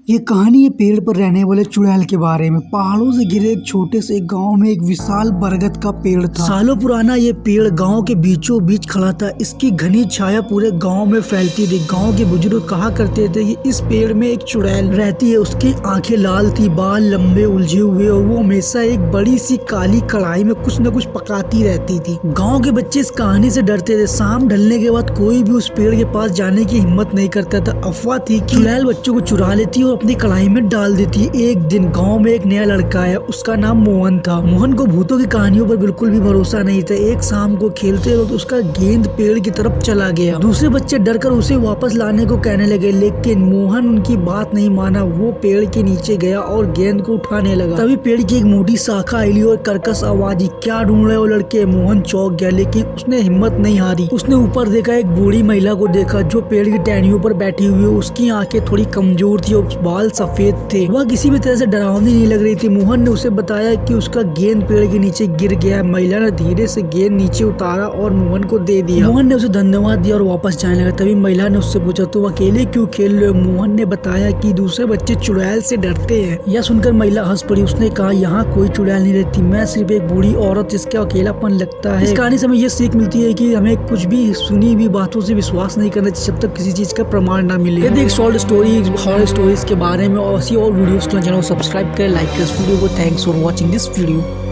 ये कहानी है पेड़ पर रहने वाले चुड़ैल के बारे में। पहाड़ों से घिरे एक छोटे से गांव में एक विशाल बरगद का पेड़ था। सालों पुराना ये पेड़ गांव के बीचों बीच खड़ा था। इसकी घनी छाया पूरे गांव में फैलती थी। गांव के बुजुर्ग कहा करते थे कि इस पेड़ में एक चुड़ैल रहती है। उसकी आंखें लाल थी, बाल लंबे उलझे हुए और वो हमेशा एक बड़ी सी काली कढ़ाई में कुछ न कुछ पकाती रहती थी। गाँव के बच्चे इस कहानी से डरते थे। शाम ढलने के बाद कोई भी उस पेड़ के पास जाने की हिम्मत नहीं करता था। अफवाह थी कि चुड़ैल बच्चों को चुरा लेती और अपनी कढ़ाई में डाल देती है। एक दिन गांव में एक नया लड़का आया। उसका नाम मोहन था। मोहन को भूतों की कहानियों पर बिल्कुल भी भरोसा नहीं था। एक शाम को खेलते वक्त उसका गेंद पेड़ की तरफ चला गया। दूसरे बच्चे डरकर उसे वापस लाने को कहने लगे, लेकिन मोहन उनकी बात नहीं माना। वो पेड़ के नीचे गया और गेंद को उठाने लगा। तभी पेड़ की एक मोटी शाखा हिली और कर्कश आवाज, क्या ढूंढ रहे हो लड़के? मोहन चौंक गया, लेकिन उसने हिम्मत नहीं हारी। उसने ऊपर देखा, एक बूढ़ी महिला को देखा जो पेड़ की टहनियों पर बैठी हुई। उसकी आंखें थोड़ी कमजोर थी और बाल सफेद थे। वह किसी भी तरह से डरावनी नहीं लग रही थी। मोहन ने उसे बताया कि उसका गेंद पेड़ के नीचे गिर गया। महिला ने धीरे से गेंद नीचे उतारा और मोहन को दे दिया। मोहन ने उसे धन्यवाद दिया और वापस जाने लगा। तभी महिला ने उससे पूछा, तुम अकेले क्यों खेल रहे हो? मोहन ने बताया कि दूसरे बच्चे चुड़ैल से डरते हैं। यह सुनकर महिला हंस पड़ी। उसने कहा, यहाँ कोई चुड़ैल नहीं रहती, मैं सिर्फ एक बूढ़ी औरत जिसका अकेलापन लगता है। इस कहानी से हमें यह सीख मिलती है कि हमें कुछ भी सुनी हुई बातों से विश्वास नहीं करना चाहिए जब तक किसी चीज का प्रमाण न मिले। यदि एक शॉर्ट स्टोरी हॉरर स्टोरीज के बारे में और वीडियोस के चैनल को सब्सक्राइब करें, लाइक करें इस वीडियो को। Thanks for watching this video.